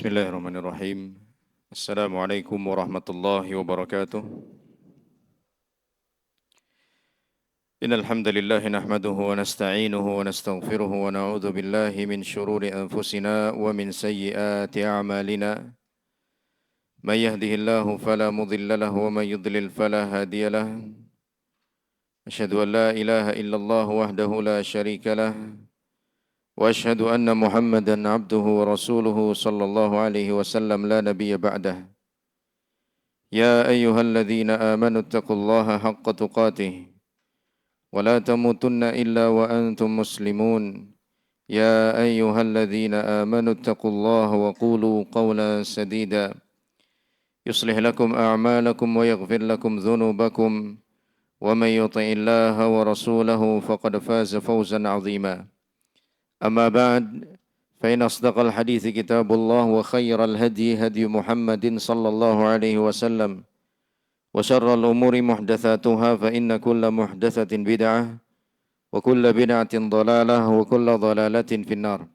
Bismillahirrahmanirrahim. Assalamualaikum warahmatullahi wabarakatuh. Innal hamdalillah nahmaduhu wa nasta'inuhu wa nastaghfiruhu wa na'udzu billahi min shururi anfusina wa min sayyiati a'malina. May yahdihillahu fala mudilla lahu wa may yudlil fala hadiya lahu. Asyhadu an la ilaha illallah wahdahu la syarika lah. وأشهد أن محمدا عبده ورسوله صلى الله عليه وسلم لا نبي بعده يا أيها الذين آمنوا اتقوا الله حق تقاته ولا تموتن إلا وأنتم مسلمون يا أيها الذين آمنوا اتقوا الله وقولوا قولا سديدا يصلح لكم أعمالكم ويغفر لكم ذنوبكم ومن يطع الله ورسوله فقد فاز فوزا عظيما أما بعد فإن أصدق الحديث كتاب الله وخير الهدي هدي محمد صلى الله عليه وسلم وشر الأمور محدثاتها فإن كل محدثة بدعة وكل بدعة ضلالة وكل ضلالة في النار.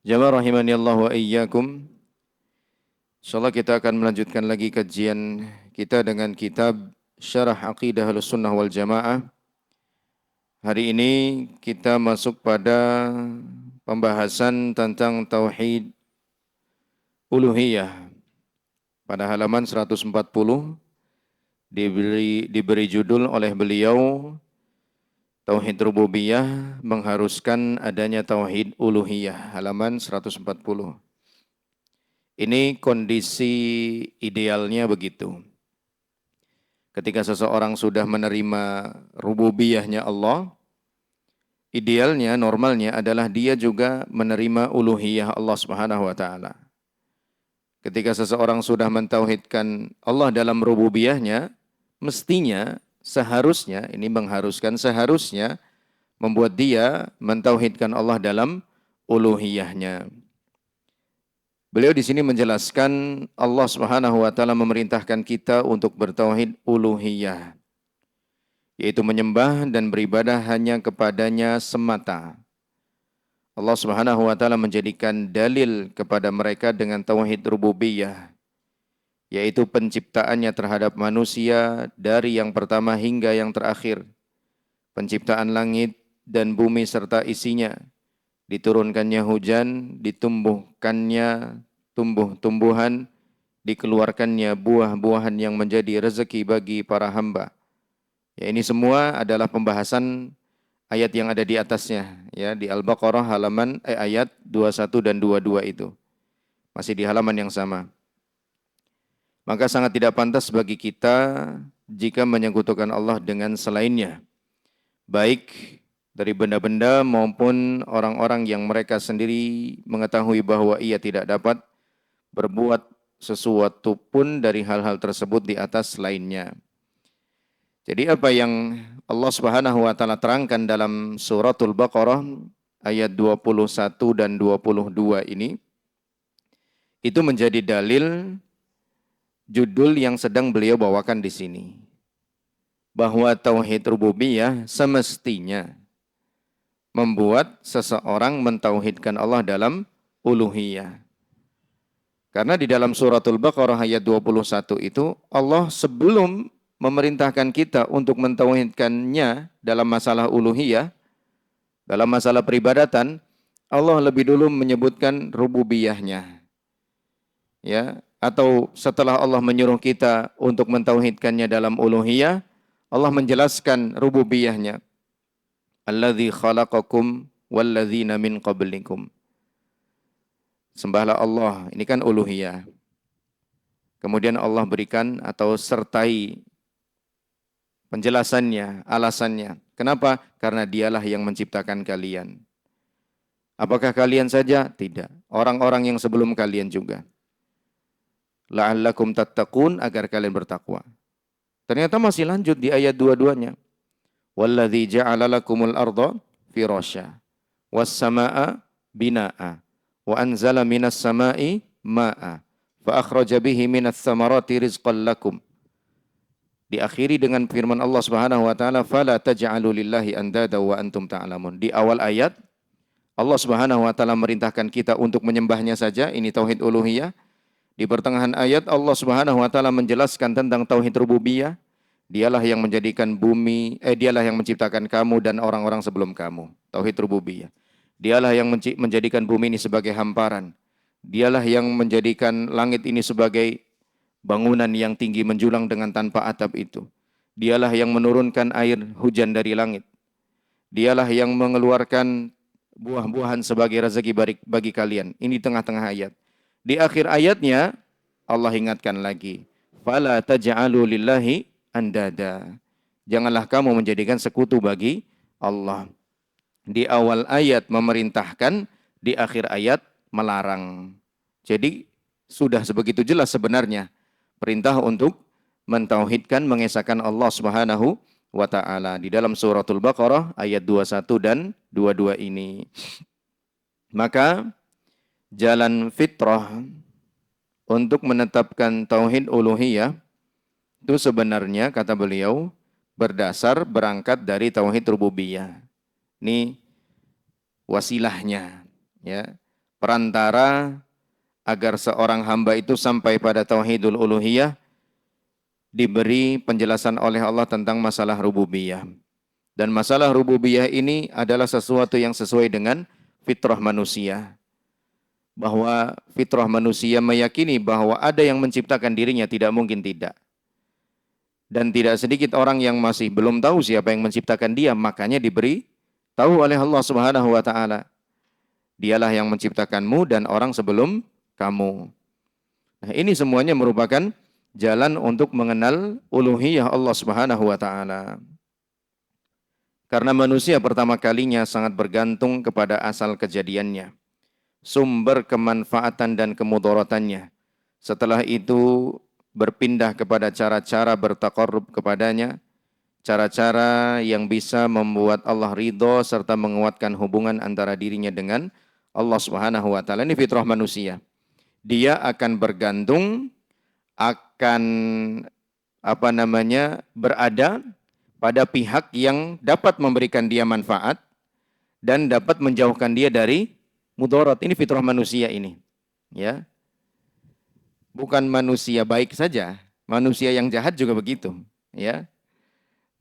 Jamaah rahimani Allah wa iyyakum. Insyaallah kita akan melanjutkan lagi kajian kita dengan kitab Syarah Aqidah Ahlussunnah wal Jamaah. Hari ini kita masuk pada pembahasan tentang tauhid uluhiyah. Pada halaman 140 diberi judul oleh beliau Tauhid Rububiyah mengharuskan adanya tauhid uluhiyah, halaman 140. Ini kondisi idealnya begitu. Ketika seseorang sudah menerima rububiyahnya Allah, idealnya, normalnya adalah dia juga menerima uluhiyah Allah Subhanahu wa taala. Ketika seseorang sudah mentauhidkan Allah dalam rububiyahnya, mestinya, seharusnya, ini mengharuskan, seharusnya membuat dia mentauhidkan Allah dalam uluhiyahnya. Beliau di sini menjelaskan Allah Subhanahu wa taala memerintahkan kita untuk bertauhid uluhiyah, yaitu menyembah dan beribadah hanya kepadanya semata. Allah Subhanahu wa taala menjadikan dalil kepada mereka dengan tauhid rububiyah, yaitu penciptaannya terhadap manusia dari yang pertama hingga yang terakhir. Penciptaan langit dan bumi serta isinya, diturunkannya hujan, ditumbuhkannya tumbuh-tumbuhan, dikeluarkannya buah-buahan yang menjadi rezeki bagi para hamba. Ya, ini semua adalah pembahasan ayat yang ada di atasnya, ya, di Al-Baqarah halaman ayat 21 dan 22 itu. Masih di halaman yang sama. Maka sangat tidak pantas bagi kita jika menyekutukan Allah dengan selainnya, baik dari benda-benda maupun orang-orang yang mereka sendiri mengetahui bahwa ia tidak dapat berbuat sesuatu pun dari hal-hal tersebut di atas lainnya. Jadi apa yang Allah Subhanahu wa taala terangkan dalam suratul Baqarah ayat 21 dan 22 ini, itu menjadi dalil judul yang sedang beliau bawakan di sini. Bahwa tauhid rububiyah semestinya membuat seseorang mentauhidkan Allah dalam uluhiyah. Karena di dalam suratul Baqarah ayat 21 itu Allah sebelum memerintahkan kita untuk mentauhidkannya dalam masalah uluhiyah, dalam masalah peribadatan, Allah lebih dulu menyebutkan rububiyahnya. Ya, atau setelah Allah menyuruh kita untuk mentauhidkannya dalam uluhiyah, Allah menjelaskan rububiyahnya. Alladzi khalaqakum walladzina min qablikum. Sembahlah Allah, ini kan uluhiyah. Kemudian Allah berikan atau sertai penjelasannya, alasannya. Kenapa? Karena dialah yang menciptakan kalian. Apakah kalian saja? Tidak. Orang-orang yang sebelum kalian juga. La'allakum tattaqun, agar kalian bertakwa. Ternyata masih lanjut di ayat dua-duanya. Walladzi ja'ala lakumul arda firasya was samaa binaa wa anzala minas samai ma'a fa akhraja bihi minas samarati rizqan lakum. Diakhiri dengan firman Allah Subhanahu wa taala, fala taj'alu lillahi andada wa antum ta'lamun. Di awal ayat Allah Subhanahu wa taala merintahkan kita untuk menyembahnya saja, ini tauhid uluhiyah. Di pertengahan ayat Allah Subhanahu wa taala menjelaskan tentang tauhid rububiyah. Dialah yang menjadikan dialah yang menciptakan kamu dan orang-orang sebelum kamu. Tauhid rububiyah. Dialah yang menjadikan bumi ini sebagai hamparan. Dialah yang menjadikan langit ini sebagai bangunan yang tinggi menjulang dengan tanpa atap itu. Dialah yang menurunkan air hujan dari langit. Dialah yang mengeluarkan buah-buahan sebagai rezeki bagi kalian. Ini tengah-tengah ayat. Di akhir ayatnya Allah ingatkan lagi, fala taj'alu lillahi andada. Janganlah kamu menjadikan sekutu bagi Allah. Di awal ayat memerintahkan, di akhir ayat melarang. Jadi sudah sebegitu jelas sebenarnya perintah untuk mentauhidkan, mengesahkan Allah Subhanahu wa ta'ala di dalam suratul Baqarah ayat 21 dan 22 ini. Maka jalan fitrah untuk menetapkan tauhid uluhiyah itu sebenarnya kata beliau berangkat dari tauhid rububiyah. Ini wasilahnya, ya, perantara agar seorang hamba itu sampai pada tauhidul uluhiyah, diberi penjelasan oleh Allah tentang masalah rububiyah. Dan masalah rububiyah ini adalah sesuatu yang sesuai dengan fitrah manusia. Bahwa fitrah manusia meyakini bahwa ada yang menciptakan dirinya, tidak mungkin tidak. Dan tidak sedikit orang yang masih belum tahu siapa yang menciptakan dia, makanya diberi tahu oleh Allah Subhanahu wa taala. Dialah yang menciptakanmu dan orang sebelum kamu. Nah, ini semuanya merupakan jalan untuk mengenal uluhiyah Allah Subhanahu wa taala. Karena manusia pertama kalinya sangat bergantung kepada asal kejadiannya, sumber kemanfaatan dan kemudaratannya. Setelah itu berpindah kepada cara-cara bertaqarrub kepadanya, cara-cara yang bisa membuat Allah ridho serta menguatkan hubungan antara dirinya dengan Allah Subhanahu wa taala. Ini fitrah manusia. Dia akan bergantung, akan berada pada pihak yang dapat memberikan dia manfaat dan dapat menjauhkan dia dari mudarat. Ini fitrah manusia ini. Ya. Bukan manusia baik saja, manusia yang jahat juga begitu, ya.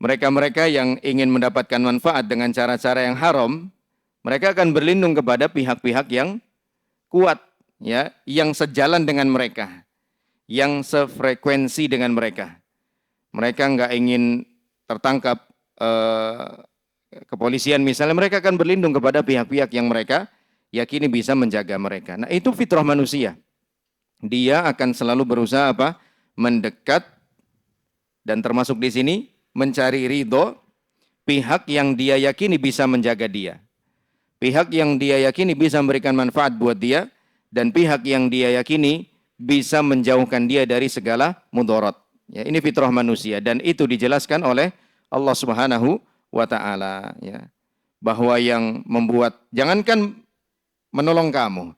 Mereka-mereka yang ingin mendapatkan manfaat dengan cara-cara yang haram, mereka akan berlindung kepada pihak-pihak yang kuat, ya, yang sejalan dengan mereka, yang sefrekuensi dengan mereka. Mereka nggak ingin tertangkap kepolisian misalnya, mereka akan berlindung kepada pihak-pihak yang mereka yakini bisa menjaga mereka. Nah, itu fitrah manusia. Dia akan selalu berusaha mendekat dan termasuk di sini mencari ridho pihak yang dia yakini bisa menjaga dia. Pihak yang dia yakini bisa memberikan manfaat buat dia dan pihak yang dia yakini bisa menjauhkan dia dari segala mudarat. Ya, ini fitrah manusia dan itu dijelaskan oleh Allah Subhanahu wa taala, ya. Bahwa yang membuat, jangankan menolong kamu,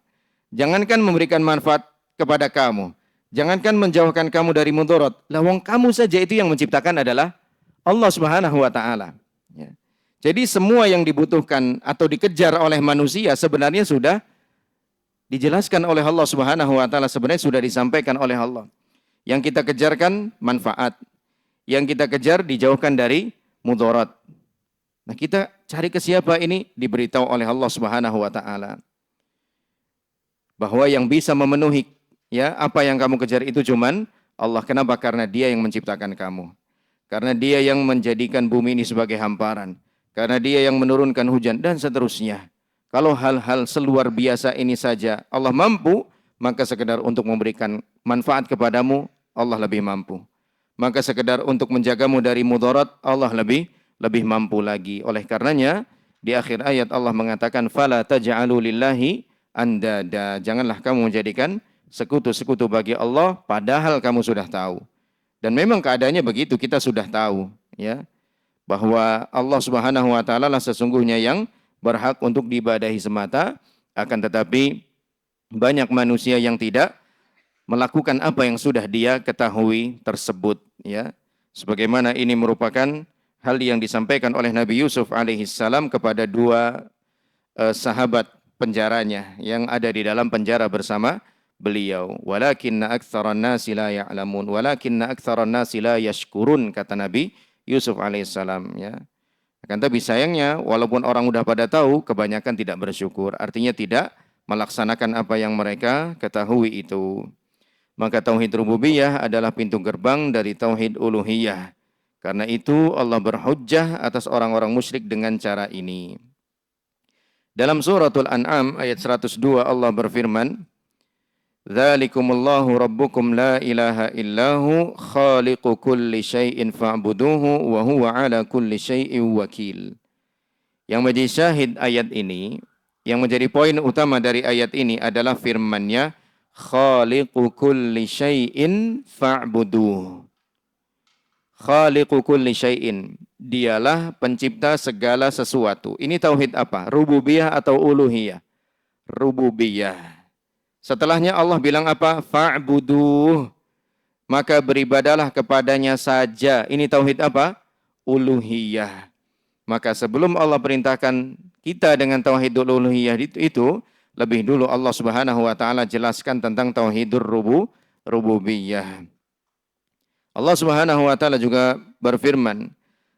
jangankan memberikan manfaat kepada kamu, jangankan menjauhkan kamu dari mudarat, lawang kamu saja itu yang menciptakan adalah Allah Subhanahu wa taala. Ya. Jadi semua yang dibutuhkan atau dikejar oleh manusia sebenarnya sudah dijelaskan oleh Allah Subhanahu wa taala, sebenarnya sudah disampaikan oleh Allah. Yang kita kejarkan manfaat, yang kita kejar dijauhkan dari mudarat. Nah, kita cari ke siapa ini? Diberitahu oleh Allah Subhanahu wa taala bahwa yang bisa memenuhi, ya, apa yang kamu kejar itu cuman Allah. Kenapa? Karena Dia yang menciptakan kamu. Karena Dia yang menjadikan bumi ini sebagai hamparan. Karena Dia yang menurunkan hujan dan seterusnya. Kalau hal-hal seluar biasa ini saja Allah mampu, maka sekedar untuk memberikan manfaat kepadamu Allah lebih mampu. Maka sekedar untuk menjagamu dari mudarat Allah lebih mampu lagi. Oleh karenanya di akhir ayat Allah mengatakan fala taj'alu lillahi andada. Janganlah kamu menjadikan sekutu-sekutu bagi Allah padahal kamu sudah tahu. Dan memang keadaannya begitu, kita sudah tahu, ya, bahwa Allah Subhanahu wa taala lah sesungguhnya yang berhak untuk diibadahi semata, akan tetapi banyak manusia yang tidak melakukan apa yang sudah dia ketahui tersebut, ya. Sebagaimana ini merupakan hal yang disampaikan oleh Nabi Yusuf alaihissalam kepada dua sahabat penjaranya yang ada di dalam penjara bersama beliau. Walakinna aktsaran nasi la ya'lamun, walakinna aktsaran nasi la yashkurun, kata Nabi Yusuf alaihissalam, ya. Akan tapi sayangnya walaupun orang udah pada tahu, kebanyakan tidak bersyukur. Artinya tidak melaksanakan apa yang mereka ketahui itu. Maka tauhid rububiyah adalah pintu gerbang dari tauhid uluhiyah. Karena itu Allah berhujjah atas orang-orang musyrik dengan cara ini. Dalam suratul An'am ayat 102 Allah berfirman, "Dzalikumullahu rabbukum la ilaha illahu khaliqu kulli syai'in fa'buduhu wa huwa ala kulli syai'in wakil." Yang menjadi syahid ayat ini, yang menjadi poin utama dari ayat ini adalah firman-Nya, khaliqu kulli syai'in fa'buduhu. Khaliqu kulli syai'in, dialah pencipta segala sesuatu. Ini tauhid apa? Rububiyah atau uluhiyah? Rububiyah. Setelahnya Allah bilang apa? Fa'buduh. Maka beribadalah kepadanya saja. Ini tauhid apa? Uluhiyah. Maka sebelum Allah perintahkan kita dengan tauhidul uluhiyah itu, lebih dulu Allah Subhanahu wa taala jelaskan tentang tauhidur rububiyah. Allah Subhanahu wa taala juga berfirman,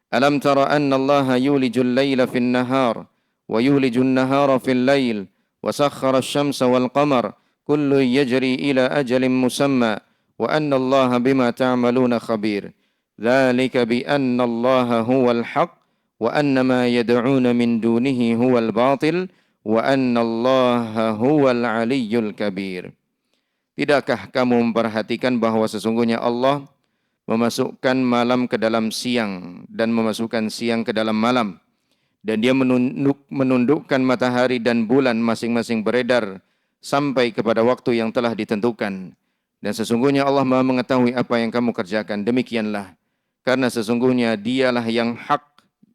"Alam tara anna Allah yulijul laila fin nahar wa yulijun nahara fil lail wa sakhkhara asy-syamsa wal qamar kullu yajri ila ajalin musamma wa anna Allah bima ta'maluna khabir. Dzalika bi anna Allah huwal haqq wa anna ma yad'una min dunihi huwal batil wa anna Allah huwal aliyyul kabir." Tidakkah kamu memperhatikan bahwa sesungguhnya Allah memasukkan malam ke dalam siang dan memasukkan siang ke dalam malam, dan dia menundukkan matahari dan bulan masing-masing beredar sampai kepada waktu yang telah ditentukan, dan sesungguhnya Allah Maha mengetahui apa yang kamu kerjakan. Demikianlah karena sesungguhnya dialah yang hak,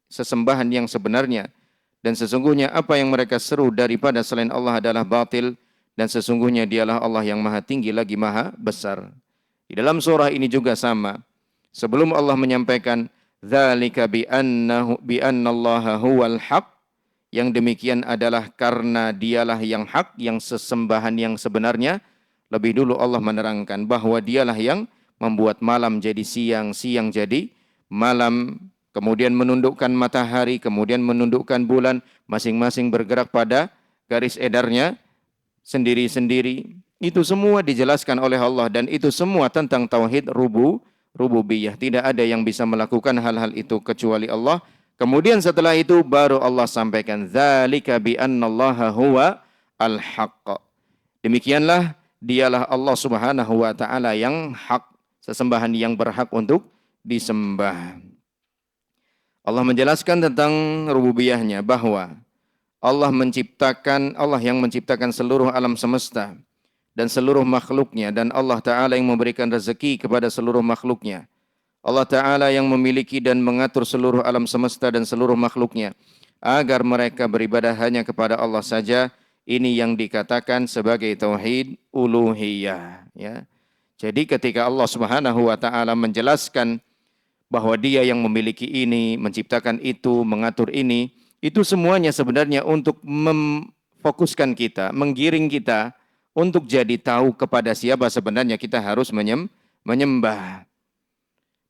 sesembahan yang sebenarnya, dan sesungguhnya apa yang mereka seru daripada selain Allah adalah batil, dan sesungguhnya dialah Allah yang maha tinggi lagi maha besar. Di dalam surah ini juga sama. Sebelum Allah menyampaikan dzalika bi annallaha huwal haq, yang demikian adalah karena dialah yang hak, yang sesembahan yang sebenarnya. Lebih dulu Allah menerangkan bahwa dialah yang membuat malam jadi siang, siang jadi malam, kemudian menundukkan matahari, kemudian menundukkan bulan, masing-masing bergerak pada garis edarnya sendiri-sendiri. Itu semua dijelaskan oleh Allah, dan itu semua tentang tauhid rububiyah. Tidak ada yang bisa melakukan hal-hal itu kecuali Allah. Kemudian setelah itu baru Allah sampaikan dzalika bi annallaha huwa al-haqq. Demikianlah dialah Allah Subhanahu wa taala yang hak, sesembahan yang berhak untuk disembah. Allah menjelaskan tentang rububiyahnya bahwa Allah yang menciptakan seluruh alam semesta dan seluruh makhluknya, dan Allah Ta'ala yang memberikan rezeki kepada seluruh makhluknya. Allah Ta'ala yang memiliki dan mengatur seluruh alam semesta dan seluruh makhluknya, agar mereka beribadah hanya kepada Allah saja. Ini yang dikatakan sebagai tauhid uluhiyah. Ya. Jadi ketika Allah Subhanahu wa Ta'ala menjelaskan bahwa Dia yang memiliki ini, menciptakan itu, mengatur ini, itu semuanya sebenarnya untuk memfokuskan kita, menggiring kita untuk jadi tahu kepada siapa sebenarnya kita harus menyembah.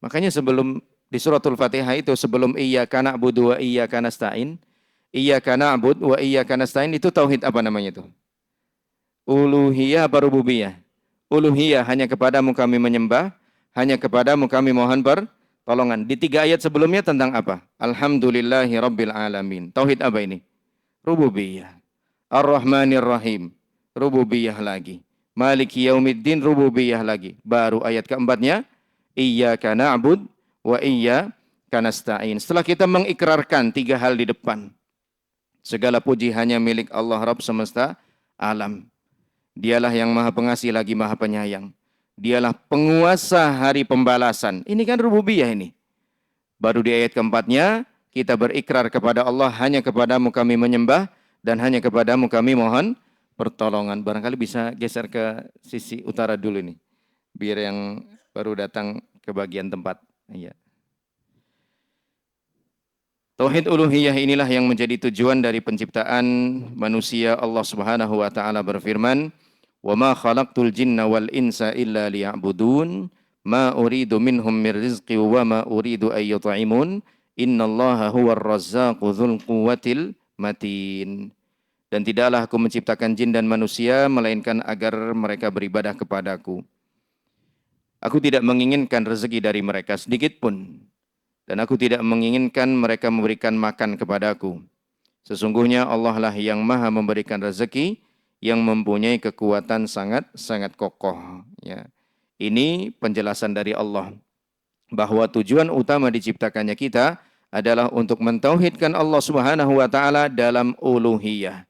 Makanya sebelum di suratul Fatihah itu, sebelum iyyaka na'budu wa iyyaka nasta'in, iyyaka na'budu wa iyyaka nasta'in, itu tauhid apa namanya itu? Uluhiyah apa rububiyah? Uluhiyah, hanya kepadamu kami menyembah, hanya kepadamu kami mohon pertolongan. Di 3 ayat sebelumnya tentang apa? Alhamdulillahi rabbil alamin. Tauhid apa ini? Rububiyah. Ar-Rahmanir Rahim. Rububiyah lagi. Maliki yaumiddin, rububiyah lagi. Baru ayat keempatnya, iyyaka na'bud wa iyyaka nasta'in. Setelah kita mengikrarkan 3 hal di depan, segala puji hanya milik Allah Rabb semesta alam. Dialah yang maha pengasih lagi maha penyayang. Dialah penguasa hari pembalasan. Ini kan rububiyah ini. Baru di ayat keempatnya, kita berikrar kepada Allah, hanya kepadamu kami menyembah, dan hanya kepadamu kami mohon pertolongan. Barangkali bisa geser ke sisi utara dulu nih, biar yang baru datang ke bagian tempat. Iya. Tauhid uluhiyah inilah yang menjadi tujuan dari penciptaan manusia. Allah Subhanahu wa taala berfirman, "Wa ma khalaqtul jinna wal insa illa liya'budun, ma uridu minhum mir rizqi wa ma uridu ay yut'imun, innallaha huwar razzaqu dzul quwwatil matin." Dan tidaklah aku menciptakan jin dan manusia melainkan agar mereka beribadah kepadaku. Aku tidak menginginkan rezeki dari mereka sedikit pun. Dan aku tidak menginginkan mereka memberikan makan kepadaku. Sesungguhnya Allah lah yang maha memberikan rezeki, yang mempunyai kekuatan sangat kokoh. Ya. Ini penjelasan dari Allah. Bahwa tujuan utama diciptakannya kita adalah untuk mentauhidkan Allah Subhanahu wa taala dalam uluhiyah.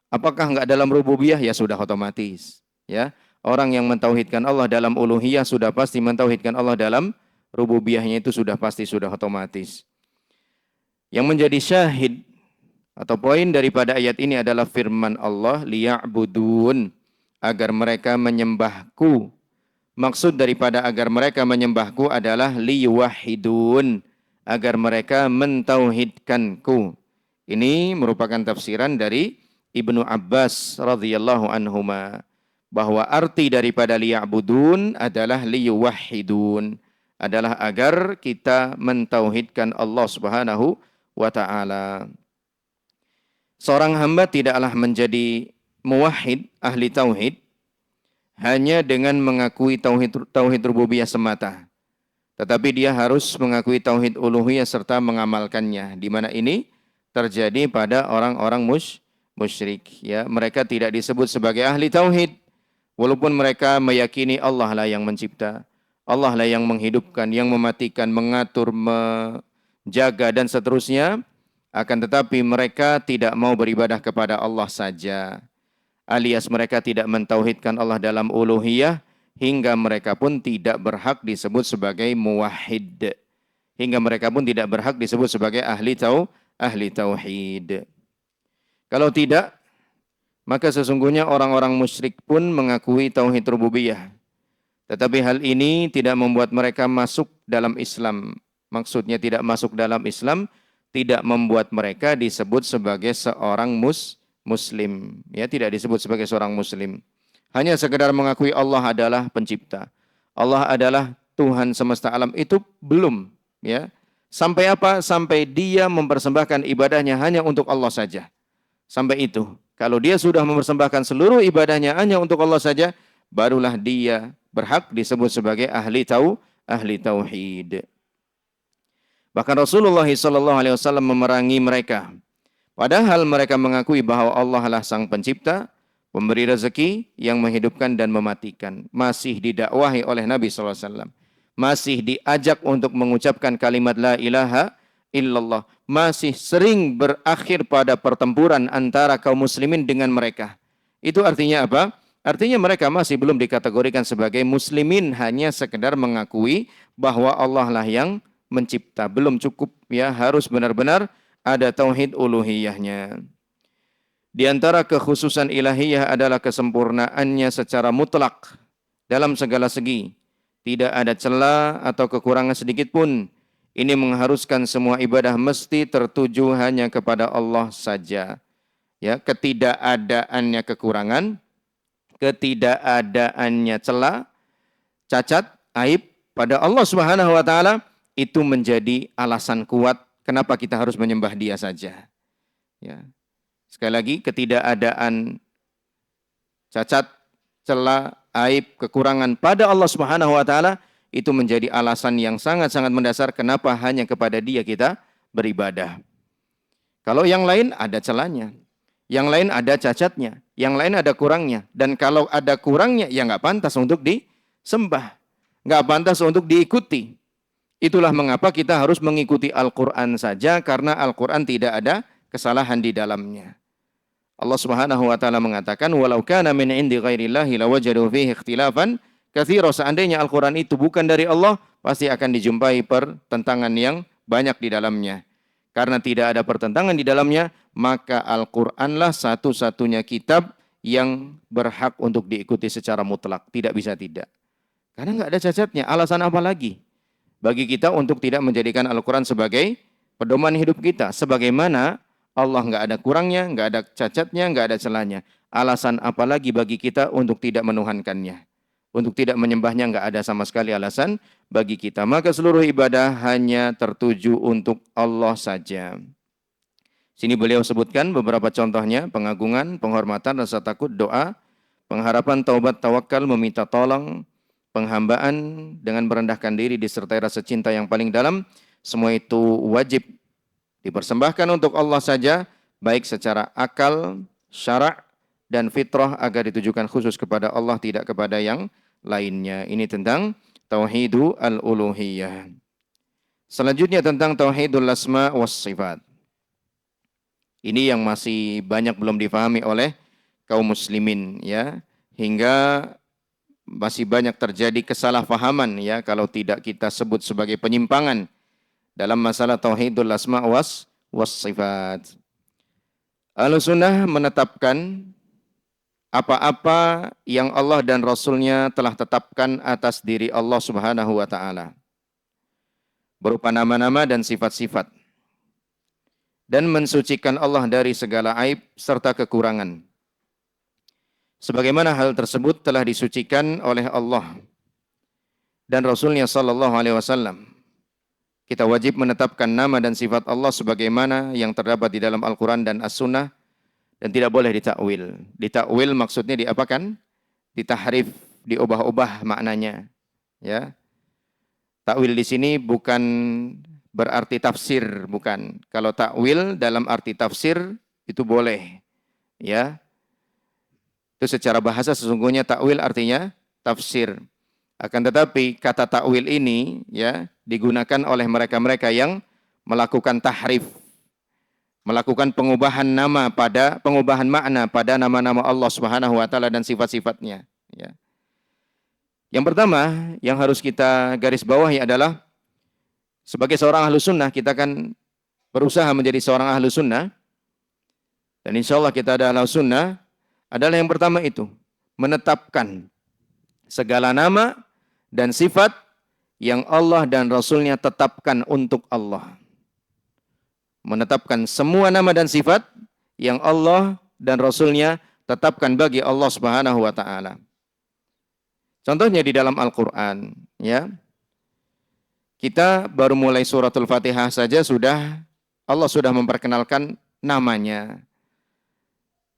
Apakah enggak dalam rububiyah? Ya sudah otomatis. Ya. Orang yang mentauhidkan Allah dalam uluhiyah sudah pasti mentauhidkan Allah dalam rububiyahnya, itu sudah pasti, sudah otomatis. Yang menjadi syahid atau poin daripada ayat ini adalah firman Allah, liya'budun, agar mereka menyembahku. Maksud daripada agar mereka menyembahku adalah liyuwahidun, agar mereka mentauhidkanku. Ini merupakan tafsiran dari Ibnu Abbas radhiyallahu anhuma, bahwa arti daripada liya'budun adalah liyuwahidun, adalah agar kita mentauhidkan Allah Subhanahu wa taala. Seorang hamba tidaklah menjadi muwahhid, ahli tauhid, hanya dengan mengakui tauhid rububiyah semata. Tetapi dia harus mengakui tauhid uluhiyah serta mengamalkannya, di mana ini terjadi pada orang-orang musyrik. Ya, mereka tidak disebut sebagai ahli tauhid, walaupun mereka meyakini Allah lah yang mencipta, Allah lah yang menghidupkan, yang mematikan, mengatur, menjaga, dan seterusnya. Akan tetapi mereka tidak mau beribadah kepada Allah saja. Alias mereka tidak mentauhidkan Allah dalam uluhiyah, hingga mereka pun tidak berhak disebut sebagai muwahhid. Hingga mereka pun tidak berhak disebut sebagai ahli tauhid. Kalau tidak, maka sesungguhnya orang-orang musyrik pun mengakui tauhid rububiyah. Tetapi hal ini tidak membuat mereka masuk dalam Islam. Maksudnya tidak masuk dalam Islam, tidak membuat mereka disebut sebagai seorang muslim. Ya, tidak disebut sebagai seorang muslim. Hanya sekedar mengakui Allah adalah pencipta, Allah adalah Tuhan semesta alam, itu belum. Ya. Sampai apa? Sampai dia mempersembahkan ibadahnya hanya untuk Allah saja. Sampai itu. Kalau dia sudah mempersembahkan seluruh ibadahnya hanya untuk Allah saja, barulah dia berhak disebut sebagai ahli tauhid. Bahkan Rasulullah SAW memerangi mereka. Padahal mereka mengakui bahwa Allah lah sang pencipta, pemberi rezeki, yang menghidupkan dan mematikan. Masih didakwahi oleh Nabi SAW. Masih diajak untuk mengucapkan kalimat la ilaha illallah. Masih sering berakhir pada pertempuran antara kaum muslimin dengan mereka. Itu artinya apa? Artinya mereka masih belum dikategorikan sebagai muslimin, hanya sekedar mengakui bahwa Allah lah yang mencipta. Belum cukup, ya, harus benar-benar ada tauhid uluhiyahnya. Di antara kekhususan ilahiyah adalah kesempurnaannya secara mutlak dalam segala segi. Tidak ada celah atau kekurangan sedikit pun. Ini mengharuskan semua ibadah mesti tertuju hanya kepada Allah saja. Ya, ketidakadaannya kekurangan, ketidakadaannya celah, cacat, aib pada Allah Subhanahu wa taala, itu menjadi alasan kuat kenapa kita harus menyembah Dia saja. Ya. Sekali lagi, ketidakadaan cacat, celah, aib, kekurangan pada Allah Subhanahu wa taala itu menjadi alasan yang sangat-sangat mendasar kenapa hanya kepada Dia kita beribadah. Kalau yang lain ada celahnya, yang lain ada cacatnya, yang lain ada kurangnya. Dan kalau ada kurangnya, ya nggak pantas untuk disembah, nggak pantas untuk diikuti. Itulah mengapa kita harus mengikuti Al-Quran saja, karena Al-Quran tidak ada kesalahan di dalamnya. Allah Subhanahu wa taala mengatakan, "Walau kana min 'indi ghairillahi lawajadu fihi ikhtilafan katsira." Seandainya Al-Quran itu bukan dari Allah, pasti akan dijumpai pertentangan yang banyak di dalamnya. Karena tidak ada pertentangan di dalamnya, maka Al-Quranlah satu-satunya kitab yang berhak untuk diikuti secara mutlak. Tidak bisa tidak. Karena nggak ada cacatnya. Alasan apa lagi bagi kita untuk tidak menjadikan Al-Quran sebagai pedoman hidup kita. Sebagaimana Allah nggak ada kurangnya, nggak ada cacatnya, nggak ada celahnya. Alasan apalagi bagi kita untuk tidak menuhankannya. Untuk tidak menyembahnya nggak ada sama sekali alasan bagi kita. Maka seluruh ibadah hanya tertuju untuk Allah saja. Sini beliau sebutkan beberapa contohnya, pengagungan, penghormatan, rasa takut, doa, pengharapan, taubat, tawakal, meminta tolong, penghambaan dengan merendahkan diri disertai rasa cinta yang paling dalam. Semua itu wajib dipersembahkan untuk Allah saja, baik secara akal, syara' dan fitrah agar ditujukan khusus kepada Allah, tidak kepada yang lainnya. Ini tentang tauhidul al-uluhiyah. Selanjutnya tentang tauhidul asma was sifat. Ini yang masih banyak belum difahami oleh kaum muslimin, ya, hingga masih banyak terjadi kesalahpahaman, ya, kalau tidak kita sebut sebagai penyimpangan dalam masalah tauhidul asma was sifat. Ahlussunnah menetapkan apa-apa yang Allah dan Rasulnya telah tetapkan atas diri Allah Subhanahu wa ta'ala, berupa nama-nama dan sifat-sifat, dan mensucikan Allah dari segala aib serta kekurangan. Sebagaimana hal tersebut telah disucikan oleh Allah dan Rasulnya sallallahu alaihi wasallam. Kita wajib menetapkan nama dan sifat Allah sebagaimana yang terdapat di dalam Al-Quran dan As-Sunnah, dan tidak boleh ditakwil. Ditakwil maksudnya diapakan? Ditahrif, diubah-ubah maknanya. Ya, takwil di sini bukan berarti tafsir, bukan. Kalau takwil dalam arti tafsir itu boleh, ya. Itu secara bahasa sesungguhnya takwil artinya tafsir. Akan tetapi kata takwil ini, ya, digunakan oleh mereka-mereka yang melakukan tahrif, melakukan pengubahan makna pada nama-nama Allah Subhanahu wa taala dan sifat-sifatnya, ya. Yang pertama yang harus kita garis bawahi adalah sebagai seorang ahlu sunnah, kita akan berusaha menjadi seorang ahlu sunnah, dan insya Allah kita ada ahlu sunnah, adalah yang pertama itu, menetapkan segala nama dan sifat yang Allah dan Rasulnya tetapkan untuk Allah. Menetapkan semua nama dan sifat yang Allah dan Rasulnya tetapkan bagi Allah Subhanahu wa ta'ala. Contohnya di dalam Al-Quran, ya. Kita baru mulai suratul Fatihah saja Allah sudah memperkenalkan namanya.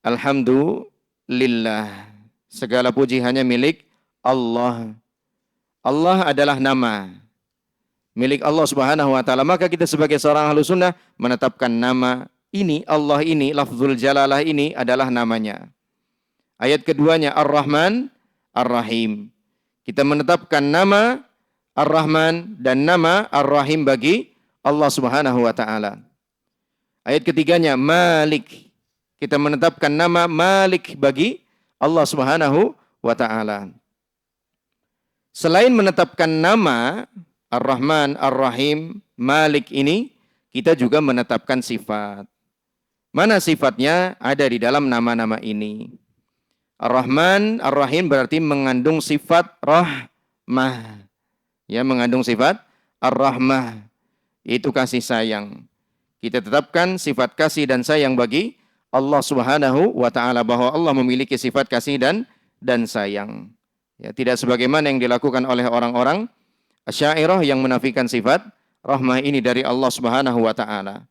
Alhamdulillah, segala puji hanya milik Allah. Allah adalah nama milik Allah Subhanahu wa ta'ala. Maka kita sebagai seorang ahlu sunnah menetapkan nama ini, Allah ini, lafzul jalalah ini adalah namanya. Ayat keduanya Ar-Rahman, Ar-Rahim. Kita menetapkan nama Ar-Rahman dan nama Ar-Rahim bagi Allah Subhanahu wa ta'ala. Ayat ketiganya Malik. Kita menetapkan nama Malik bagi Allah Subhanahu wa ta'ala. Selain menetapkan nama Ar-Rahman, Ar-Rahim, Malik ini, kita juga menetapkan sifat. Mana sifatnya? Ada di dalam nama-nama ini. Ar-Rahman, Ar-Rahim berarti mengandung sifat rahmah. Ya, mengandung sifat Ar-Rahmah, itu kasih sayang. Kita tetapkan sifat kasih dan sayang bagi Allah Subhanahu wa ta'ala, bahwa Allah memiliki sifat kasih dan sayang. Ya, tidak sebagaimana yang dilakukan oleh orang-orang Asy'ariyah yang menafikan sifat rahmah ini dari Allah Subhanahu wa ta'ala.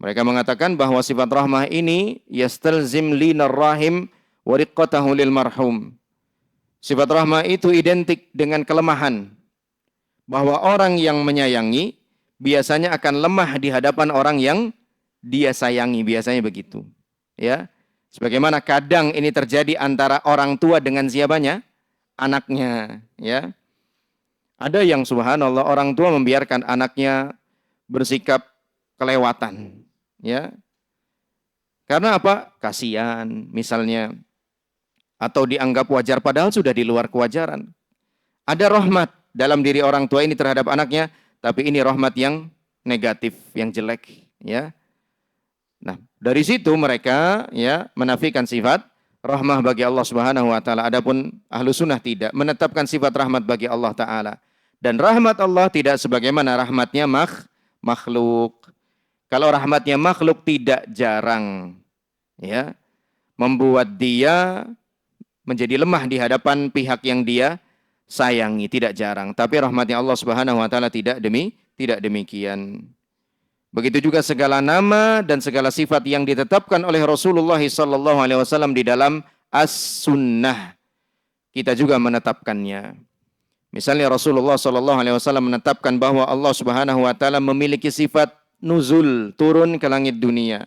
Mereka mengatakan bahwa sifat rahmah ini yastalzim linar rahim wa riqqatahu lil marhum. Sifat rahmah itu identik dengan kelemahan, bahwa orang yang menyayangi biasanya akan lemah di hadapan orang yang dia sayangi, biasanya begitu. Ya, sebagaimana kadang ini terjadi antara orang tua dengan siapanya? Anaknya, ya. Ada yang subhanallah orang tua membiarkan anaknya bersikap kelewatan, ya. Karena apa? Kasihan misalnya, atau dianggap wajar padahal sudah di luar kewajaran. Ada rahmat dalam diri orang tua ini terhadap anaknya, tapi ini rahmat yang negatif, yang jelek, ya. Nah, dari situ mereka, ya, menafikan sifat rahmah bagi Allah Subhanahu wa taala. Adapun ahlu sunnah tidak, menetapkan sifat rahmat bagi Allah taala. Dan rahmat Allah tidak sebagaimana rahmatnya makhluk. Kalau rahmatnya makhluk tidak jarang, ya, membuat dia menjadi lemah di hadapan pihak yang dia sayangi, tidak jarang. Tapi rahmatnya Allah Subhanahu wa taala tidak demikian. Begitu juga segala nama dan segala sifat yang ditetapkan oleh Rasulullah sallallahu alaihi wasallam di dalam As-Sunnah, kita juga menetapkannya. Misalnya Rasulullah sallallahu alaihi wasallam menetapkan bahwa Allah Subhanahu wa taala memiliki sifat nuzul, turun ke langit dunia.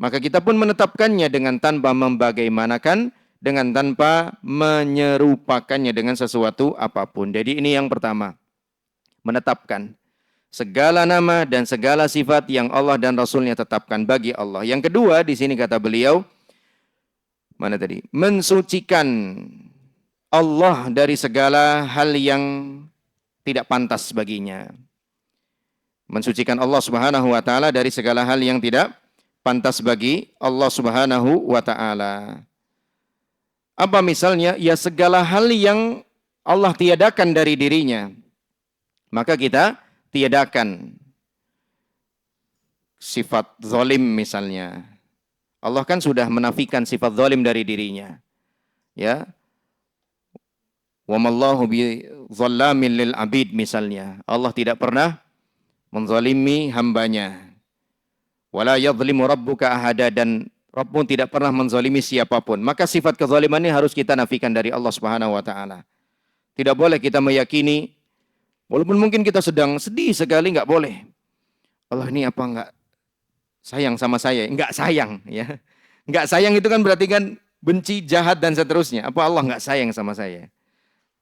Maka kita pun menetapkannya dengan tanpa membagaimanakan, dengan tanpa menyerupakannya dengan sesuatu apapun. Jadi ini yang pertama, menetapkan segala nama dan segala sifat yang Allah dan Rasulnya tetapkan bagi Allah. Yang kedua, di sini kata beliau, mana tadi? Mensucikan Allah dari segala hal yang tidak pantas baginya. Mensucikan Allah Subhanahu wa taala dari segala hal yang tidak pantas bagi Allah Subhanahu wa taala. Apa misalnya? Ya segala hal yang Allah tiadakan dari dirinya, maka kita tiadakan. Sifat zalim misalnya. Allah kan sudah menafikan sifat zalim dari dirinya. Ya. Wa mallahu bi zallamin lil abid misalnya. Allah tidak pernah menzalimi hambanya. Wala yadhlimu rabbuka ahada, dan Rabbmu tidak pernah menzalimi siapapun. Maka sifat kezaliman ini harus kita nafikan dari Allah Subhanahu wa taala. Tidak boleh kita meyakini, walaupun mungkin kita sedang sedih sekali, enggak boleh. Allah ini apa enggak sayang sama saya? Enggak sayang, ya. Enggak sayang itu kan berarti kan benci, jahat dan seterusnya. Apa Allah enggak sayang sama saya?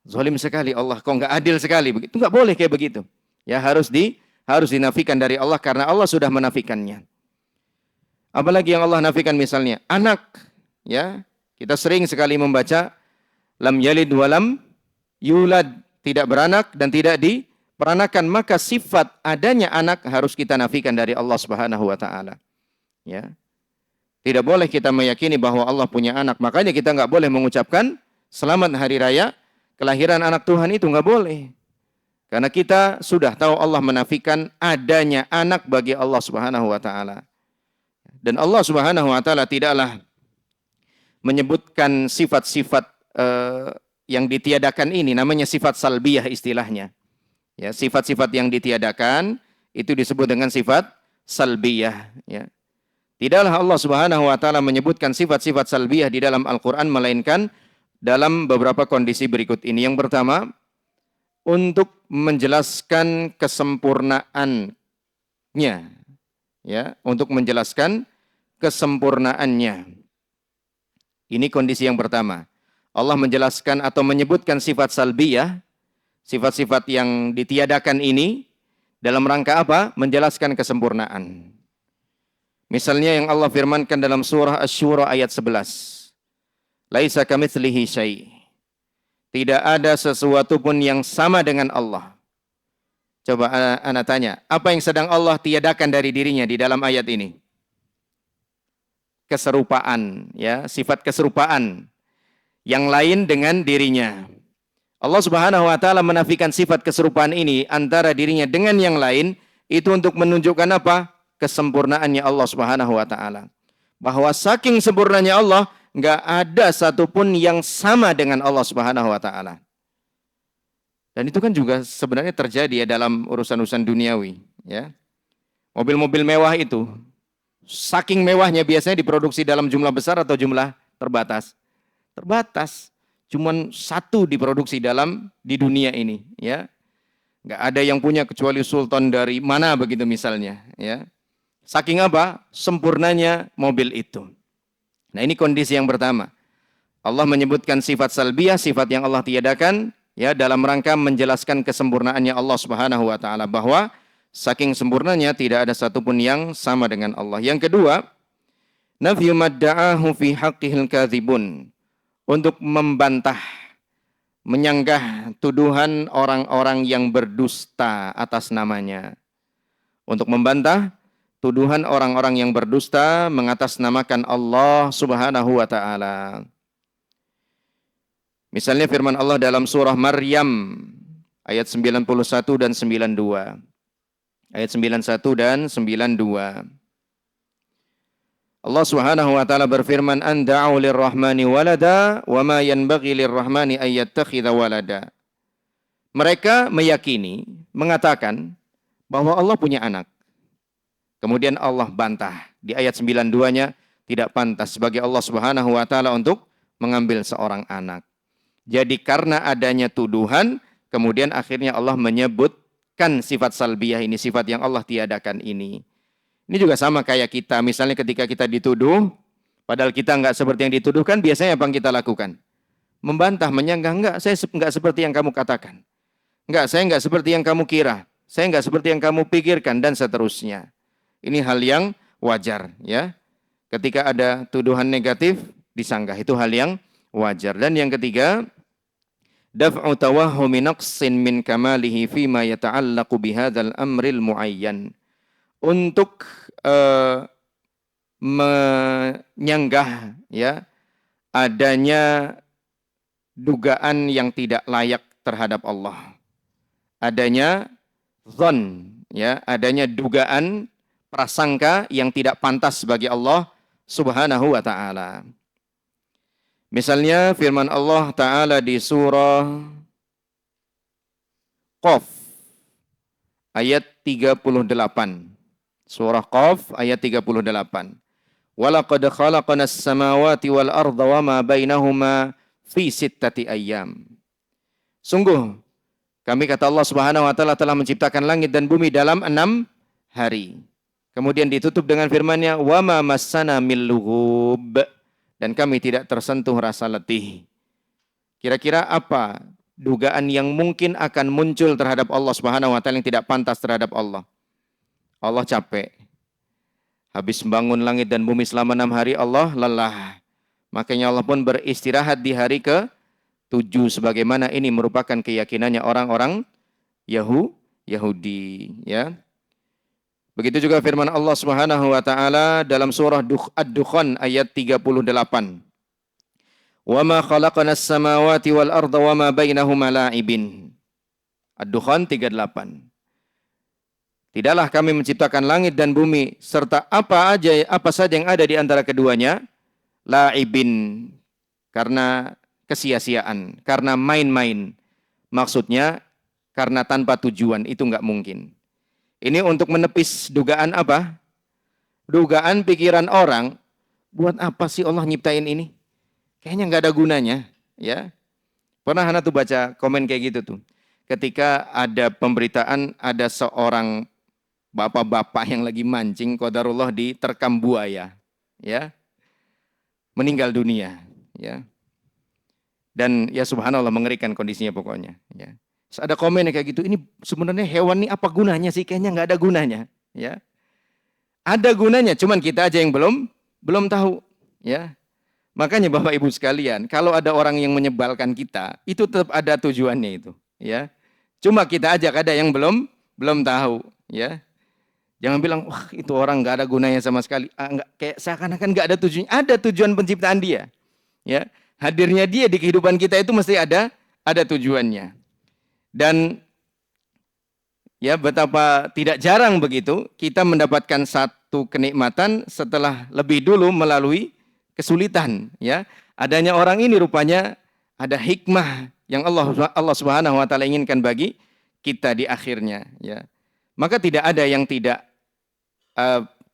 Zalim sekali Allah, kok enggak adil sekali? Begitu enggak boleh kayak begitu. Ya harus dinafikan dari Allah karena Allah sudah menafikannya. Apalagi yang Allah nafikan misalnya anak, ya. Kita sering sekali membaca lam yalid walam yulad, tidak beranak dan tidak diperanakan, maka sifat adanya anak harus kita nafikan dari Allah Subhanahu wa taala. Ya. Tidak boleh kita meyakini bahwa Allah punya anak. Makanya kita enggak boleh mengucapkan selamat hari raya kelahiran anak Tuhan, itu enggak boleh. Karena kita sudah tahu Allah menafikan adanya anak bagi Allah Subhanahu wa taala. Dan Allah Subhanahu wa taala tidaklah menyebutkan sifat-sifat yang ditiadakan ini, namanya sifat salbiyah istilahnya. Ya, sifat-sifat yang ditiadakan itu disebut dengan sifat salbiyah, ya. Tidaklah Allah Subhanahu wa taala menyebutkan sifat-sifat salbiyah di dalam Al-Qur'an melainkan dalam beberapa kondisi berikut ini. Yang pertama, untuk menjelaskan kesempurnaannya, ya, untuk menjelaskan kesempurnaannya. Ini kondisi yang pertama. Allah menjelaskan atau menyebutkan sifat salbiyah, sifat-sifat yang ditiadakan ini dalam rangka apa? Menjelaskan kesempurnaan. Misalnya yang Allah firmankan dalam surah Asy-Syura ayat 11. Laisa kamitslihi syai'. Tidak ada sesuatu pun yang sama dengan Allah. Coba ana tanya, apa yang sedang Allah tiadakan dari dirinya di dalam ayat ini? Keserupaan, ya, sifat keserupaan yang lain dengan dirinya. Allah Subhanahu wa taala menafikan sifat keserupaan ini antara dirinya dengan yang lain, itu untuk menunjukkan apa? Kesempurnaannya Allah Subhanahu wa taala. Bahwa saking sempurnanya Allah, enggak ada satupun yang sama dengan Allah Subhanahu wa taala. Dan itu kan juga sebenarnya terjadi ya dalam urusan-urusan duniawi, ya. Mobil-mobil mewah itu saking mewahnya biasanya diproduksi dalam jumlah besar atau jumlah terbatas? Terbatas. Cuman satu diproduksi di dunia ini, ya. Enggak ada yang punya kecuali sultan dari mana begitu misalnya, ya. Saking apa? Sempurnanya mobil itu. Nah, ini kondisi yang pertama. Allah menyebutkan sifat salbiyah, sifat yang Allah tiadakan, ya, dalam rangka menjelaskan kesempurnaannya Allah Subhanahu wa taala, bahwa saking sempurnanya tidak ada satupun yang sama dengan Allah. Yang kedua, nafyu madda'ahu fi haqqihil kadzibun, untuk membantah, menyanggah tuduhan orang-orang yang berdusta atas namanya. Untuk membantah tuduhan orang-orang yang berdusta mengatasnamakan Allah Subhanahu wa taala. Misalnya firman Allah dalam surah Maryam ayat 91 dan 92. Ayat 91 dan 92. Allah Subhanahu wa taala berfirman, "An da'u lirrahmani walada wa ma yanbaghi lirrahmani ay yattakhidha walada." Mereka meyakini, mengatakan bahwa Allah punya anak. Kemudian Allah bantah di ayat 92-nya, tidak pantas bagi Allah Subhanahu wa taala untuk mengambil seorang anak. Jadi karena adanya tuduhan, kemudian akhirnya Allah menyebutkan sifat salbiyah ini, sifat yang Allah tiadakan ini. Ini juga sama kayak kita, misalnya ketika kita dituduh, padahal kita enggak seperti yang dituduhkan, biasanya apa yang kita lakukan? Membantah, menyanggah, enggak, saya enggak seperti yang kamu katakan. Enggak, saya enggak seperti yang kamu kira. Saya enggak seperti yang kamu pikirkan, dan seterusnya. Ini hal yang wajar, ya. Ketika ada tuduhan negatif, disanggah. Itu hal yang wajar. Dan yang ketiga, daf'u tawahhumi naqsin min kamalihi fima yata'allaqu bihadzal amril muayyan. Untuk menyanggah, ya, adanya dugaan yang tidak layak terhadap Allah. Adanya zon, ya, adanya dugaan prasangka yang tidak pantas bagi Allah Subhanahu wa taala. Misalnya firman Allah taala di surah Qaf ayat 38. Surah Qaf ayat 38. Walaqad khalaqanas samawati wal arda wama bainahuma fi sittati ayyam. Sungguh kami, kata Allah Subhanahu wa taala, telah menciptakan langit dan bumi dalam 6 hari. Kemudian ditutup dengan firman-Nya, wa ma massana min lughub, dan kami tidak tersentuh rasa letih. Kira-kira apa dugaan yang mungkin akan muncul terhadap Allah Subhanahu wa taala yang tidak pantas terhadap Allah? Allah capek. Habis membangun langit dan bumi selama 6 hari, Allah lelah. Makanya Allah pun beristirahat di hari ke-7, sebagaimana ini merupakan keyakinannya orang-orang Yahudi, ya. Begitu juga firman Allah Subhanahu wa taala dalam surah Ad-Dukhan ayat 38. Wa ma khalaqanas samawati wal arda wa ma bainahuma la'ibin. Ad-Dukhan 38. Tidaklah kami menciptakan langit dan bumi serta apa saja yang ada di antara keduanya la'ibin, karena kesia-siaan, karena main-main. Maksudnya karena tanpa tujuan, itu enggak mungkin. Ini untuk menepis dugaan apa? Dugaan pikiran orang, buat apa sih Allah nyiptain ini? Kayaknya enggak ada gunanya, ya. Pernah Hana tuh baca komen kayak gitu tuh. Ketika ada pemberitaan ada seorang bapak-bapak yang lagi mancing, qadarullah diterkam buaya, ya. Meninggal dunia, ya. Dan ya subhanallah, mengerikan kondisinya pokoknya, ya. Terus ada komen kayak gitu, ini sebenarnya hewan ini apa gunanya sih? Kayaknya nggak ada gunanya, ya. Ada gunanya, cuman kita aja yang belum tahu, ya. Makanya Bapak Ibu sekalian, kalau ada orang yang menyebalkan kita, itu tetap ada tujuannya itu, ya. Cuma kita aja kadang yang belum tahu, ya. Jangan bilang, wah itu orang nggak ada gunanya sama sekali. Kayak seakan-akan nggak ada tujuannya. Ada tujuan penciptaan dia, ya. Hadirnya dia di kehidupan kita itu mesti ada tujuannya. Dan ya betapa tidak jarang begitu kita mendapatkan satu kenikmatan setelah lebih dulu melalui kesulitan, ya. Adanya orang ini rupanya ada hikmah yang Allah Subhanahu wa taala inginkan bagi kita di akhirnya, ya. Maka tidak ada yang tidak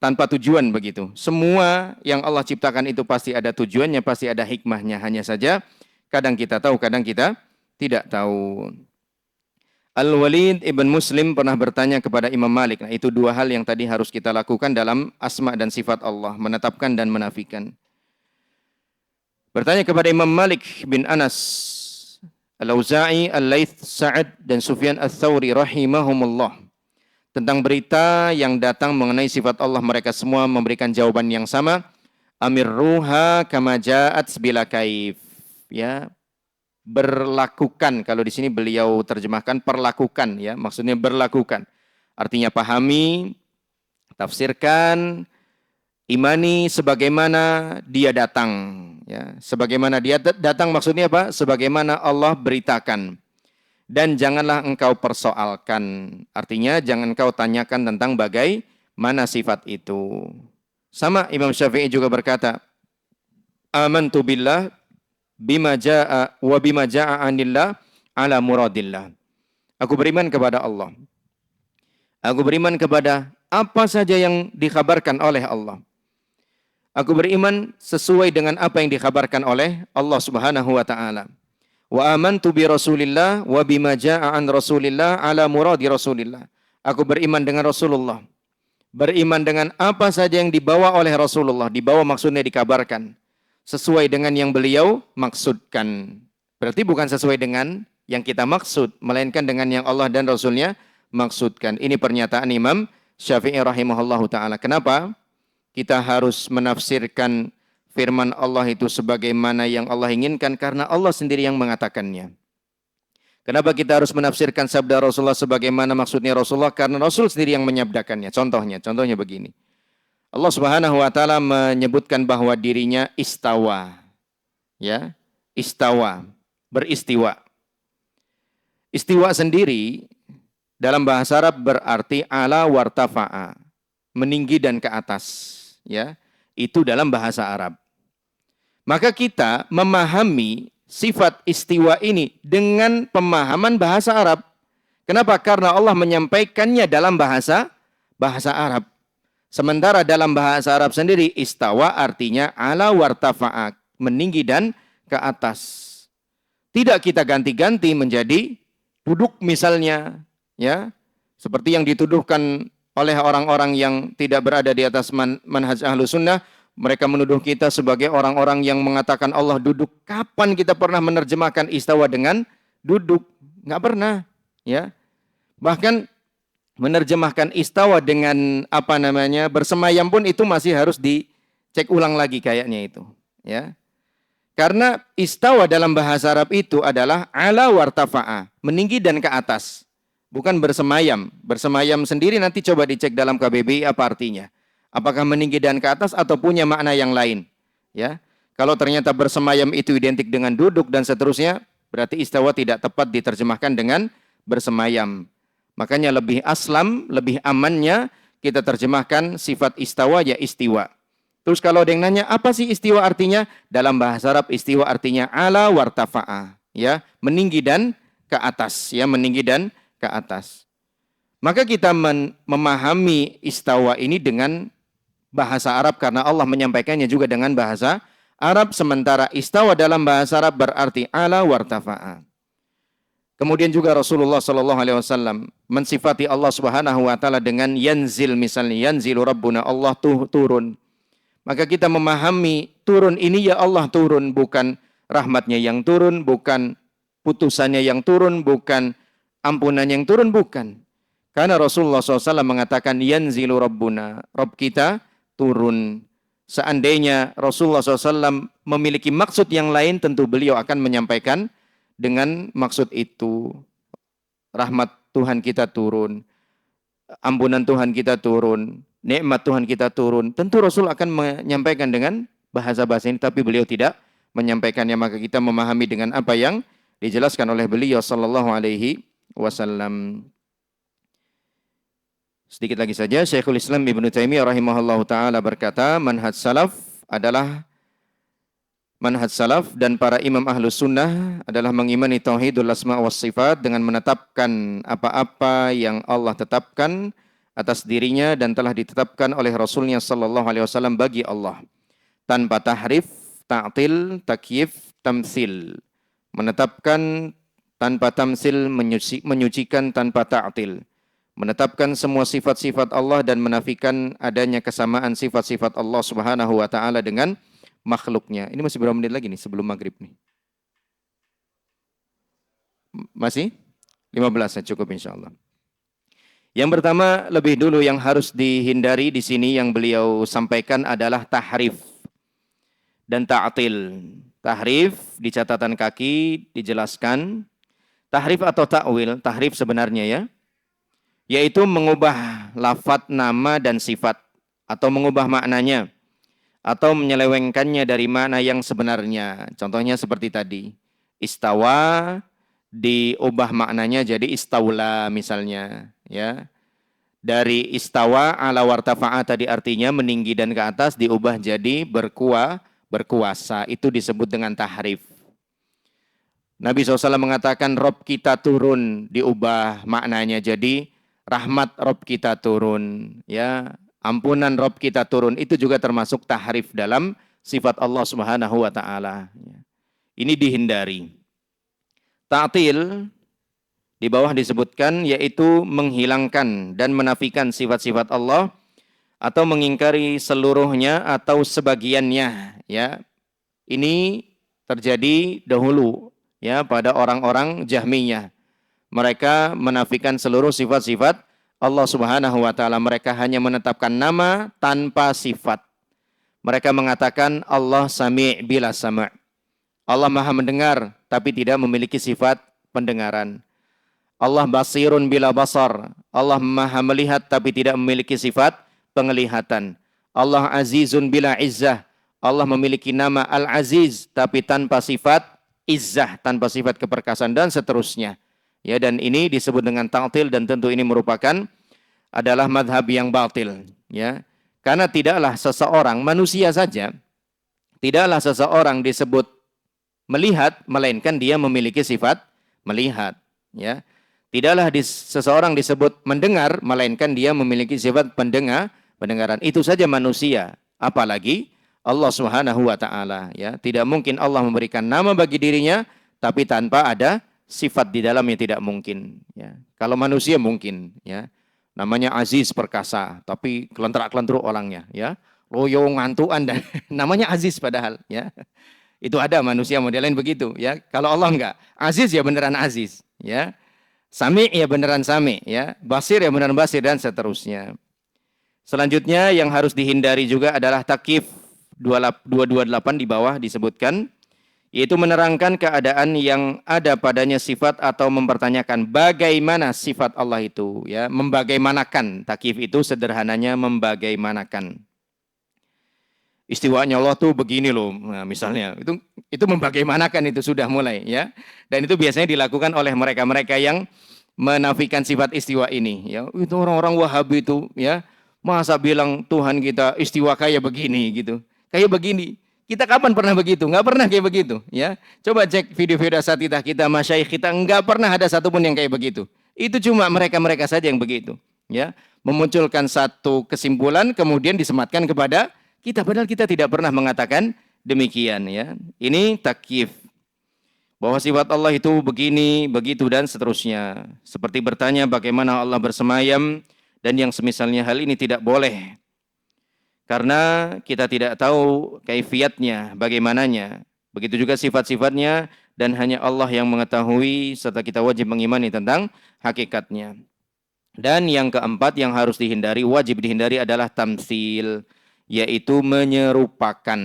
tanpa tujuan begitu. Semua yang Allah ciptakan itu pasti ada tujuannya, pasti ada hikmahnya. Hanya saja kadang kita tahu, kadang kita tidak tahu. Al-Walid ibn Muslim pernah bertanya kepada Imam Malik. Nah, itu dua hal yang tadi harus kita lakukan dalam asma dan sifat Allah, menetapkan dan menafikan. Bertanya kepada Imam Malik bin Anas, Al-Auza'i, Al-Laits, Sa'ad dan Sufyan Ats-Tsauri rahimahumullah, tentang berita yang datang mengenai sifat Allah. Mereka semua memberikan jawaban yang sama. Amirruha kama ja'at bila kaif. Ya, berlakukan. Kalau di sini beliau terjemahkan perlakukan, ya, maksudnya berlakukan. Artinya pahami, tafsirkan, imani sebagaimana dia datang, ya. Sebagaimana dia datang maksudnya apa? Sebagaimana Allah beritakan. dan janganlah engkau persoalkan. Artinya jangan engkau tanyakan tentang bagaimana sifat itu. Sama Imam Syafi'i juga berkata, amantu billah bima jaa wa bima jaa anillah ala muradillah. Aku beriman kepada Allah. Aku beriman kepada apa saja yang dikhabarkan oleh Allah. Aku beriman sesuai dengan apa yang dikhabarkan oleh Allah Subhanahu wa taala. Wa amantu bi Rasulillah wa bima jaa an Rasulillah ala muradi Rasulillah. Aku beriman dengan Rasulullah. Beriman dengan apa saja yang dibawa oleh Rasulullah. Dibawa maksudnya dikabarkan. Sesuai dengan yang beliau maksudkan. Berarti bukan sesuai dengan yang kita maksud. Melainkan dengan yang Allah dan Rasulnya maksudkan. Ini pernyataan Imam Syafi'i rahimahullahu ta'ala. Kenapa? Kita harus menafsirkan firman Allah itu sebagaimana yang Allah inginkan. Karena Allah sendiri yang mengatakannya. Kenapa kita harus menafsirkan sabda Rasulullah sebagaimana maksudnya Rasulullah? Karena Rasul sendiri yang menyabdakannya. Contohnya begini. Allah Subhanahu wa taala menyebutkan bahwa dirinya istawa. Ya, istawa, beristiwa. Istiwa sendiri dalam bahasa Arab berarti ala wartafa'a, meninggi dan ke atas, ya. Itu dalam bahasa Arab. Maka kita memahami sifat istiwa ini dengan pemahaman bahasa Arab. Kenapa? Karena Allah menyampaikannya dalam bahasa Arab. Sementara dalam bahasa Arab sendiri istawa artinya ala wartafa'a, meninggi dan ke atas. Tidak kita ganti-ganti menjadi duduk misalnya, ya. Seperti yang dituduhkan oleh orang-orang yang tidak berada di atas manhaj Ahlus Sunnah. Mereka menuduh kita sebagai orang-orang yang mengatakan Allah duduk. Kapan kita pernah menerjemahkan istawa dengan duduk? Nggak pernah, ya. Bahkan menerjemahkan istawa dengan bersemayam pun itu masih harus dicek ulang lagi kayaknya itu, ya. Karena istawa dalam bahasa Arab itu adalah ala wartafa'a, meninggi dan ke atas. Bukan bersemayam. Bersemayam sendiri nanti coba dicek dalam KBBI apa artinya. Apakah meninggi dan ke atas atau punya makna yang lain, ya. Kalau ternyata bersemayam itu identik dengan duduk dan seterusnya, berarti istawa tidak tepat diterjemahkan dengan bersemayam. Makanya lebih aslam, lebih amannya kita terjemahkan sifat istawa ya istiwa. Terus kalau ada yang nanya, apa sih istiwa artinya? Dalam bahasa Arab istiwa artinya ala wartafa'a, ya, meninggi dan ke atas, ya, meninggi dan ke atas. Maka kita memahami istawa ini dengan bahasa Arab karena Allah menyampaikannya juga dengan bahasa Arab, sementara istawa dalam bahasa Arab berarti ala wartafa'a. Kemudian juga Rasulullah sallallahu alaihi wasallam mensifati Allah Subhanahu wa taala dengan yanzil, misalnya yanzilu rabbuna, Allah turun. Maka kita memahami turun ini ya Allah turun, bukan rahmatnya yang turun, bukan putusannya yang turun, bukan ampunan yang turun, bukan. Karena Rasulullah SAW mengatakan yanzilu rabbuna, Rabb kita turun. Seandainya Rasulullah SAW memiliki maksud yang lain, tentu beliau akan menyampaikan dengan maksud itu. Rahmat Tuhan kita turun, ampunan Tuhan kita turun, nikmat Tuhan kita turun. Tentu Rasul akan menyampaikan dengan bahasa-bahasa ini, tapi beliau tidak menyampaikannya. Maka kita memahami dengan apa yang dijelaskan oleh beliau sallallahu alaihi wasallam. Sedikit lagi saja, Syekhul Islam Ibnu Taimiyah rahimahullahu taala berkata, manhaj salaf dan para imam ahlus sunnah adalah mengimani tauhidul asma was sifat dengan menetapkan apa-apa yang Allah tetapkan atas dirinya dan telah ditetapkan oleh Rasulnya sallallahu alaihi wasallam bagi Allah, tanpa tahrif, ta'til, takyif, tamtsil. Menetapkan tanpa tamtsil, menyucikan tanpa ta'til. Menetapkan semua sifat-sifat Allah dan menafikan adanya kesamaan sifat-sifat Allah Subhanahu wa taala dengan makhluknya. Ini masih berapa menit lagi nih sebelum maghrib nih? Masih? 15 cukup insyaAllah. Yang pertama, lebih dulu yang harus dihindari di sini yang beliau sampaikan adalah tahrif dan ta'til. Tahrif di catatan kaki dijelaskan. Tahrif atau ta'wil, tahrif sebenarnya ya, yaitu mengubah lafadz nama dan sifat atau mengubah maknanya atau menyelewengkannya dari makna yang sebenarnya. Contohnya seperti tadi, istawa diubah maknanya jadi istaula misalnya, ya. Dari istawa ala wartafa'a tadi artinya meninggi dan ke atas diubah jadi berkuasa. Itu disebut dengan tahrif. Nabi SAW mengatakan Rob kita turun, diubah maknanya jadi rahmat Rob kita turun, ya. Ampunan Rob kita turun, itu juga termasuk tahrif dalam sifat Allah Subhanahu wa taala. Ini dihindari. Ta'til di bawah disebutkan yaitu menghilangkan dan menafikan sifat-sifat Allah atau mengingkari seluruhnya atau sebagiannya, ya. Ini terjadi dahulu, ya, pada orang-orang Jahmiyah. Mereka menafikan seluruh sifat-sifat Allah Subhanahu wa taala. Mereka hanya menetapkan nama tanpa sifat. Mereka mengatakan Allah Sami' bila sama'. Allah Maha mendengar tapi tidak memiliki sifat pendengaran. Allah Basirun bila basar. Allah Maha melihat tapi tidak memiliki sifat penglihatan. Allah Azizun bila izzah. Allah memiliki nama Al-Aziz tapi tanpa sifat izzah, tanpa sifat keperkasaan dan seterusnya. Ya, dan ini disebut dengan ta'til dan tentu ini merupakan adalah madhab yang batil, ya. Karena tidaklah seseorang, manusia saja, tidaklah seseorang disebut melihat melainkan dia memiliki sifat melihat, ya. Tidaklah seseorang disebut mendengar melainkan dia memiliki sifat pendengaran. Itu saja manusia, apalagi Allah Subhanahu wa taala, ya. Tidak mungkin Allah memberikan nama bagi dirinya tapi tanpa ada sifat di dalamnya, tidak mungkin, ya. Kalau manusia mungkin, ya. Namanya Aziz perkasa tapi kelentrak-kelentruk orangnya, ya. Loyo ngantuan dan namanya Aziz padahal, ya. Itu ada manusia modelnya begitu, ya. Kalau Allah enggak, Aziz ya beneran Aziz, ya. Sami ya beneran Sami, ya. Basir ya beneran Basir dan seterusnya. Selanjutnya yang harus dihindari juga adalah takyif. 228 di bawah disebutkan, yaitu menerangkan keadaan yang ada padanya sifat atau mempertanyakan bagaimana sifat Allah itu, ya. Membagaimanakan, takyif itu sederhananya membagaimanakan. Istiwanya Allah tuh begini loh, nah, misalnya itu membagaimanakan, itu sudah mulai, ya. Dan itu biasanya dilakukan oleh mereka-mereka yang menafikan sifat istiwa ini, ya. Itu orang-orang Wahabi itu, ya, masa bilang Tuhan kita istiwa kayak begini gitu, kayak begini. Kita kapan pernah begitu? Nggak pernah kayak begitu, ya. Coba cek video-video asatidz kita, masyayikh kita, nggak pernah ada satupun yang kayak begitu. Itu cuma mereka-mereka saja yang begitu, ya. Memunculkan satu kesimpulan kemudian disematkan kepada kita, padahal kita tidak pernah mengatakan demikian, ya. Ini takyif. Bahwa sifat Allah itu begini, begitu dan seterusnya. Seperti bertanya bagaimana Allah bersemayam dan yang semisalnya, hal ini tidak boleh. Karena kita tidak tahu kaifiatnya, bagaimananya. Begitu juga sifat-sifatnya dan hanya Allah yang mengetahui serta kita wajib mengimani tentang hakikatnya. Dan yang keempat yang harus dihindari, wajib dihindari adalah tamtsil, yaitu menyerupakan,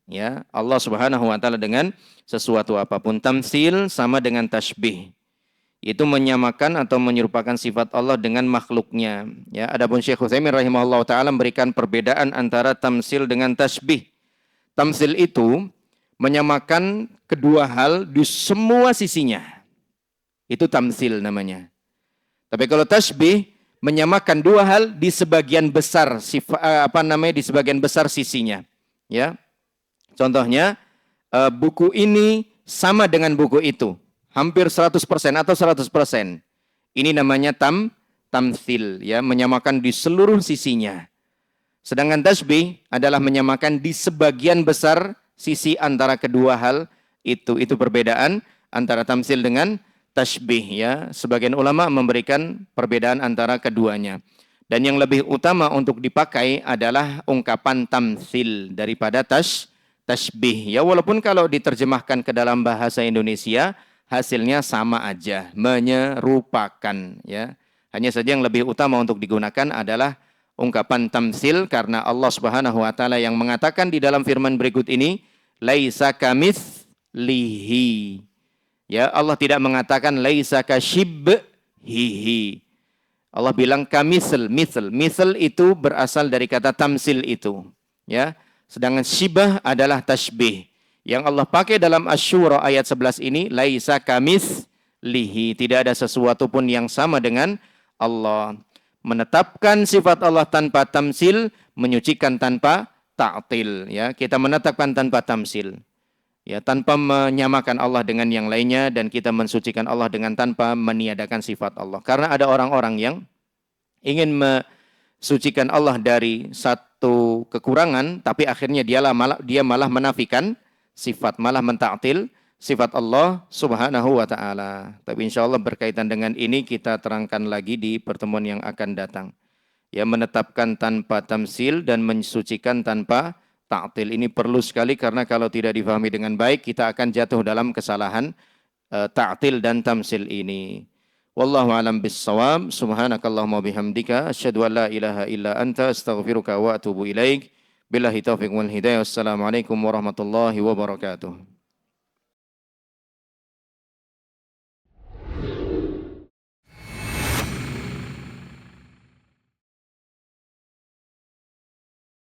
ya, Allah Subhanahu wa taala dengan sesuatu apapun. Tamtsil sama dengan tasbih, yaitu menyamakan atau menyerupakan sifat Allah dengan makhluknya, ya. Adapun Syekh Utsaimin rahimahullah taala memberikan perbedaan antara tamtsil dengan tasbih. Tamtsil itu menyamakan kedua hal di semua sisinya. Itu tamtsil namanya. Tapi kalau tasbih menyamakan dua hal di sebagian besar di sebagian besar sisinya, ya. Contohnya buku ini sama dengan buku itu, hampir 100% atau 100%. Ini namanya tamtsil, ya, menyamakan di seluruh sisinya. Sedangkan tasbih adalah menyamakan di sebagian besar sisi antara kedua hal itu. Itu perbedaan antara tamtsil dengan tasbih, ya. Sebagian ulama memberikan perbedaan antara keduanya. Dan yang lebih utama untuk dipakai adalah ungkapan tamtsil daripada tasbih, ya. Walaupun kalau diterjemahkan ke dalam bahasa Indonesia hasilnya sama aja, menyerupakan, ya. Hanya saja yang lebih utama untuk digunakan adalah ungkapan tamtsil karena Allah Subhanahu wa taala yang mengatakan di dalam firman berikut ini, laisa kamitslihi. Ya, Allah tidak mengatakan laisa kasyibhihi. Allah bilang kamisl, misl itu berasal dari kata tamsil itu, ya. Sedangkan syibah adalah tasbih. Yang Allah pakai dalam Asy-Syura ayat 11 ini laisa kamitslihi. Tidak ada sesuatu pun yang sama dengan Allah. Menetapkan sifat Allah tanpa tamsil, menyucikan tanpa ta'til. Ya, kita menetapkan tanpa tamsil. Ya, tanpa menyamakan Allah dengan yang lainnya, dan kita mensucikan Allah dengan tanpa meniadakan sifat Allah. Karena ada orang-orang yang ingin mensucikan Allah dari satu kekurangan, tapi akhirnya dia malah menafikan sifat, malah mentaktil sifat Allah Subhanahu wa taala. Tapi insya Allah berkaitan dengan ini kita terangkan lagi di pertemuan yang akan datang. Ya, menetapkan tanpa tamsil dan mensucikan tanpa ta'til. Ini perlu sekali karena kalau tidak difahami dengan baik kita akan jatuh dalam kesalahan ta'til dan tamsil ini. Wallahu alam bissawab. Subhanakallahumma bihamdika asyhadu an la ilaha illa anta astaghfiruka wa atubu ilaik. Billahi taufiq wal hidayah. Wassalamualaikum warahmatullahi wabarakatuh.